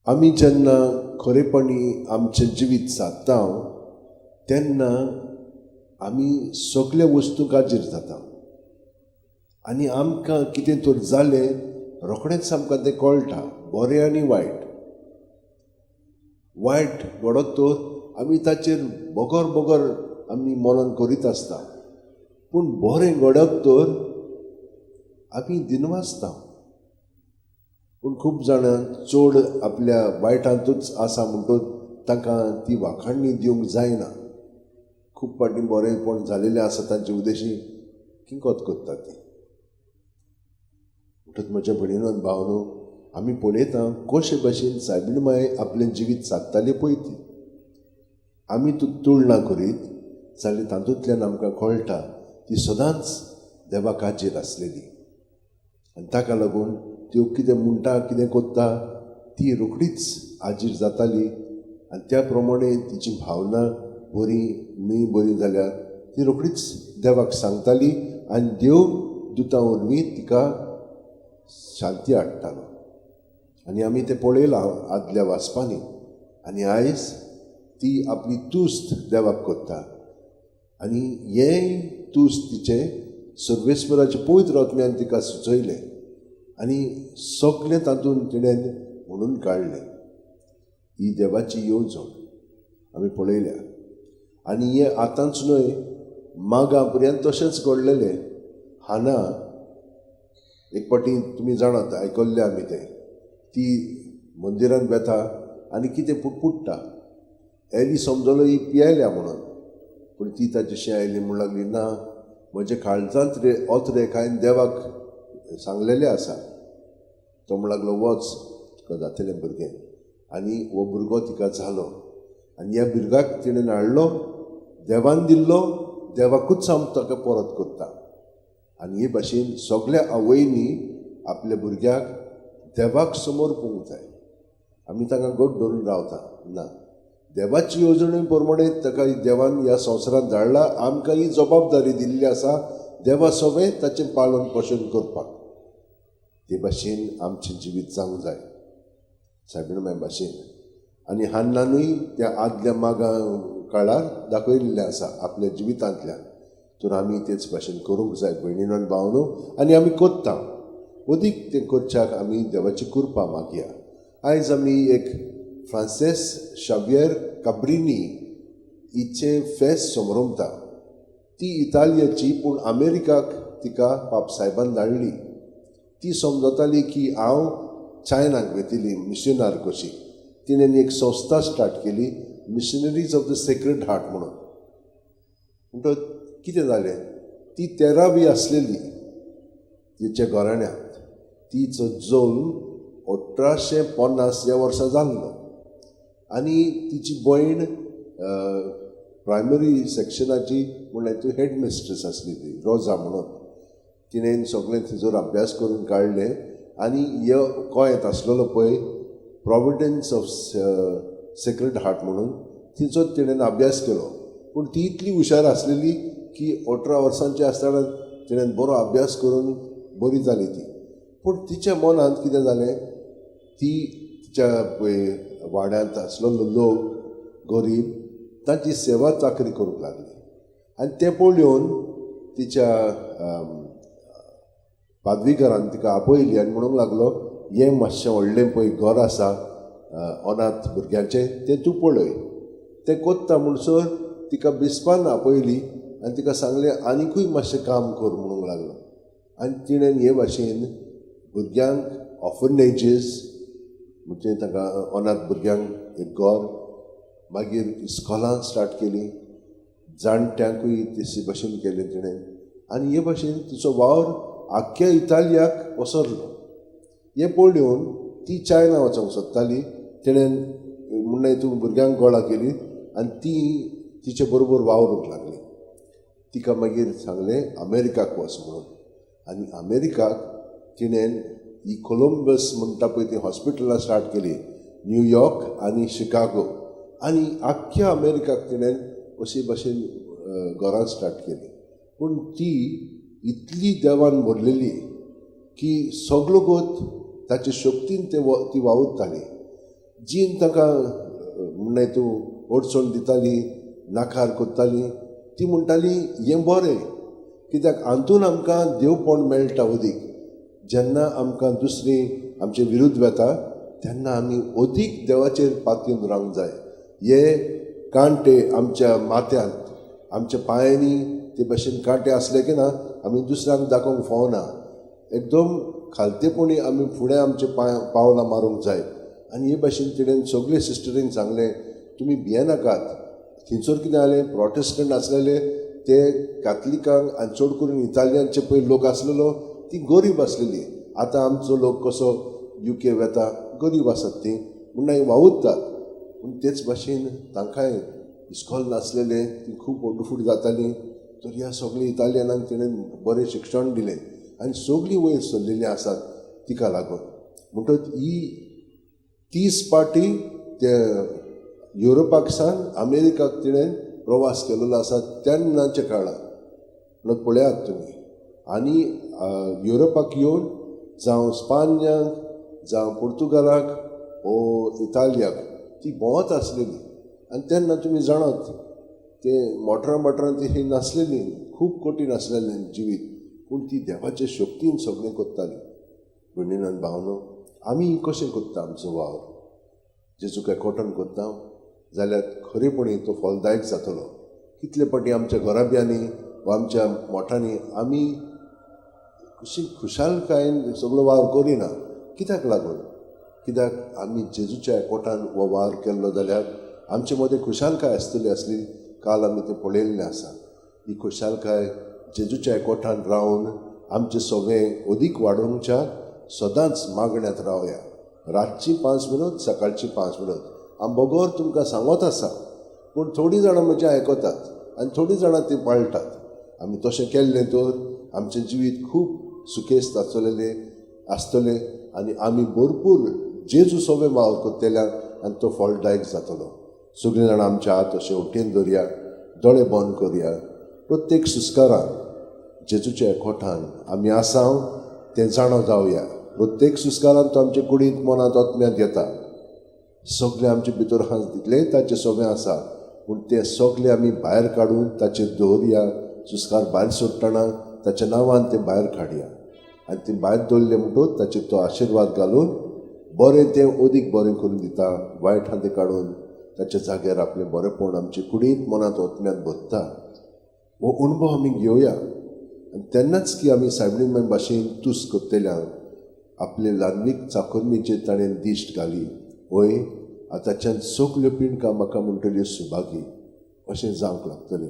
आमी जेन्ना खरेपणी आमचें जिवीत सादता तेन्ना आमी सगळे वस्तूंकाचेर जाता आनी आमकां कितें तर जालें रोखडेंच आमकां तें कळटा, बरें आनी वायट. वायट घडत तर आमी ताचेर बोगोर आमी मनन करीत आसता, पूण बरें घडत तर आमी दिनवासता. पूण खूब जाणां चड आपल्या वायटांतूच आसा म्हणटूच तांकां ती वाखाणणी दिवंक जायना. खूब फाटीं बरेंपण जालेलें आसा तांचे उद्देशी किंकोत करता ती. म्हणटच म्हज्या भयणीनो आनी भावनो, आमी पळयता कशे भाशेन सायबीण माय आपलें जिवीत सादताली पळय ती. आमी तुळना करीत जाल्यार तातूंतल्यान आमकां कळटा ती सदांच देवा काजेर आसलेली. आनी ताका लागून त्यो कितें म्हणटा, कितें कोत्ता ती रोखडीच हाजीर जाताली. आनी त्या प्रमाणे तिची भावना बरी न्ही बरी जाल्यार ती रोखडीच देवाक सांगताली आनी देव दुतां वरवीं तिका शांती हाडटालो. आनी आमी तें पळयलां आदल्या वाचपांनी. आनी आयज ती आपली तुस्त देवाक कोत्ता आनी हें तुस्त तिचें सर्वेस्वराचे पवित्र आत्म्यान तिका सुचयलें आनी सगळें तातूंत तिणें म्हणून काडलें. ही देवाची येवजण आमी पळयल्या. आनी हें आतांच न्हय, मागां पर्यंत तशेंच घडलेलें. हाना एक पाटी तुमी जाणात, आयकल्लें आमी तें. ती मंदिरांत बेता आनी कितें पुटपुट्टा. एली समजलो ही पियेल्या म्हणून, पूण ती ताचेशी आयली म्हणून लागली, ना, म्हज्या काळजांत रे ओत रे काय देवाक सांगलेलें आसा. तो म्हणून लागलो, वच, तुका जातलें भुरगें. आनी हो भुरगो तिका जालो. आनी ह्या भुरग्याक तिणें हाडलो, देवान दिल्लो, देवाकूच हांव ताका परत करता. आनी हे भाशेन सगळ्या आवयनी आपल्या भुरग्याक देवाक समोर पळोवंक जाय. आमी ताका घट धरून रावता, ना, देवाची येवजणे प्रमाणे ताका देवान ह्या संवसारांत धाडला. आमकां ही जबाबदारी दिल्ली आसा देवा सगळें ताचें पालन पोशण करपाक. ते भाशेन आमचें जिवीत जावंक जाय सायबीण माय भाशेन. आनी हान्नानूय त्या आदल्या मागा काळार दाखयल्लें आसा आपल्या जिवितांतल्यान. तर आमी तेच भाशेन करूंक जाय भयणीनो आनी भावनो. आनी आमी कोत्ता, अदीक तें करच्याक आमी देवाची कृपा मागया. आयज आमी एक फ्रांसेस शावियर काब्रिनी हिचें फेस्त समोरंभता. ती इटालियाची, पूण अमेरिकाक तिका पापसायबान धाडली. ती समजताली की हांव चायनाक वेतली मिशनार कशी. तिणें एक संस्था स्टार्ट केली, missionaries of the sacred heart म्हणून. म्हणटच कितें जालें, ती 13वी आसलेली तिच्या घराण्यांत. तिचो जल्म 1850 ह्या वर्सा जाल्लो. आनी तिची भयण प्रायमरी सेक्शनाची म्हणल्यार ती हेडमिस्ट्रेस आसली, ती रोजा म्हणून. तिणें सगळें तिजोर अभ्यास करून काडलें. आनी ह्यो गोंयांत आसलेलो पळय प्रोविडन्स ऑफ सेक्रेड हार्ट म्हणून, तिचो तिणें अभ्यास केलो. पूण ती इतली हुशार आसलेली की 18 वर्सांची आसतना तिणें बरो अभ्यास करून बरी जाली ती. पूण तिच्या मनांत कितें जालें, ती तिच्या वाड्यांत आसलेलो लोक गरीब तांची सेवा चाकरी करूंक लागली. आनी तें पळोवन तिच्या पादवीकारान तिका आपयली आनी म्हणूंक लागलो, हें मातशें व्हडलें पळय घर आसा अनाथ भुरग्यांचें, तें तूं पळय. तें कोत्ता म्हणसर तिका बिस्पान आपयली आनी तिका सांगलें आनिकूय मातशें काम कर म्हणूंक लागलो. आनी तिणें हे भाशेन भुरग्यांक ऑफर्नेजीस म्हणजे ताका अनाथ भुरग्यांक एक घर, मागीर इस्कॉलां स्टार्ट केली, जाणट्यांकूय तेशी भाशेन केलें तिणें. आनी हे भाशेन तिचो वावर आख्ख्या इटालियाक पसरलो. हें पळोवन ती चायना वचोंक सोदताली. तिणें म्हणलें तूं भुरग्यांक गोळा केली आनी ती तिचे बरोबर वावरूंक लागली. तिका मागीर सांगलें अमेरिकाक वच म्हणून. आनी अमेरिकाक तिणें ही कोलंबस म्हणटा पळय ती हॉस्पिटलां स्टार्ट केली, न्यूयॉर्क आनी शिकागो. आनी आख्ख्या अमेरिकाक तिणें अशे भाशेन घरां स्टार्ट केली. पूण ती इतली देवान भरलेली की सगळो गोत ताचे शक्तीन ती वावुरताली. जीन ताका म्हणणे तूं ओडचोण दिताली नाकार कोत्ताली ती म्हणटाली हें बरें कित्याक हातून आमकां देवपण मेळटा अदीक जेन्ना आमकां दुसरी आमचे विरुद्ध वता तेन्ना आमी अदीक देवाचेर पातयेवन रावंक जाय. हे कांटे आमच्या माथ्यांत आमच्या पांयांनी ते भाशेन कांटे असले की ना आमी दुसऱ्यांक दाखोवंक फावना. एकदम खालतेपणी आमी फुडें आमचे पावलां मारूंक जाय. आनी हे भाशेन तिणें सगळे सिस्टरींक सांगलें तुमी भियेनाकात. थंयसर कितें जालें प्रोटेस्टंट आसलेले ते कॅथलिकांक आनी चड करून इटालियनचे पयलीं लोक आसलेलो ती गरीब आसलेली. आतां आमचो लोक कसो UK वेता गरीब आसात ती म्हणून वावुरतात. पूण तेच भाशेन तांकांय इस्कॉल नासलेले ती खूब ओडफूट जाताली. तर ह्या सगळ्या इटालियनांक तिणें बरें शिक्षण दिलें आनी सगळीं वयर सरलेलीं आसात तिका लागून. म्हणटच ही 30 पाटी ते युरोपाक सावन अमेरिकाक तिणें प्रवास केलेलो आसा तेन्नाच्या काळार. म्हणून पळयात तुमी. आनी युरोपाक येवन जावं स्पान्याक जावं पुर्तुगालाक वो इटालियाक ती भोंवत आसलेली. आनी तेन्ना तुमी जाणात ते मोटरां ती नासलेली खूब कठीण आसलेलें जिवीत. पूण ती देवाचे शक्तीन सगळें कोत्ताली. भयणीन आनी भावनो आमी कशें कोत्ता आमचो वावर जेजूक एकवटान कोत्ता जाल्यार खरेपणी तो फलदायक जातलो. कितले फावटी आमच्या घराब्यांनी वा आमच्या मोठांनी आमी अशी खुशालकायेन सगळो वावर करिना. कित्याक लागून? कित्याक आमी जेजूच्या एकवटान हो वावर केल्लो जाल्यार आमचे मदें खुशालकाय आसली. काल आमी तें पळयल्लें आसा. ही खुशालकाय जेजूच्या एकवटान रावन आमचें सगळें अदीक वाडोवच्या सदांच मागण्यांत रावया. रातची 5 मिनट सकाळची 5 मिनट हांव बोगोर तुमकां सांगत आसा. पूण थोडीं जाणां म्हजें आयकतात आनी थोडीं जाणां तीं पाळटात. आमी तशें केल्लें तर आमचें जिवीत खूब सुखेस्त आसतलें आनी आमी भरपूर जेजू सगळें वावर कोत्तेल्यान आनी तो फलदायक जातलो. सगळीं जाणां आमच्या हात अशें उठेन दवरया, दोळे बंद करया. प्रत्येक सुस्कारान जेजूच्या एकवटान आमी आसाव तें जाणो जावया. प्रत्येक सुस्कारान तो आमचे कुडींत मनांत आत्म्यांत येता. सगळे आमचे भितर हांस दितले ताचें सगळें आसा. पूण तें सगळें आमी भायर काडून ताचेर दवरया. सुस्कार भायर सोडटना ताच्या नांवान तें भायर काडया आनी तें भायर दवरलें म्हणटूच ताचेर तो आशिर्वाद घालून बरें तें अदीक बरें करून दिता. वायट हांतें काडून ताच्या जाग्यार आपलें बरेंपण आमचे कुडींत मनांत ओतम्यांत भरता. हो अणभव आमी घेवया आनी तेन्नाच की आमी सायबीण भाशेन तुस कोत्तेल्यान आपले ल्हानवीक चाकोरणीचेर ताणें दिश्ट घाली. वय आतांच्यान सगल्यो पिणकां म्हाका म्हणटल्यो सुभागी अशें जावंक लागतलें.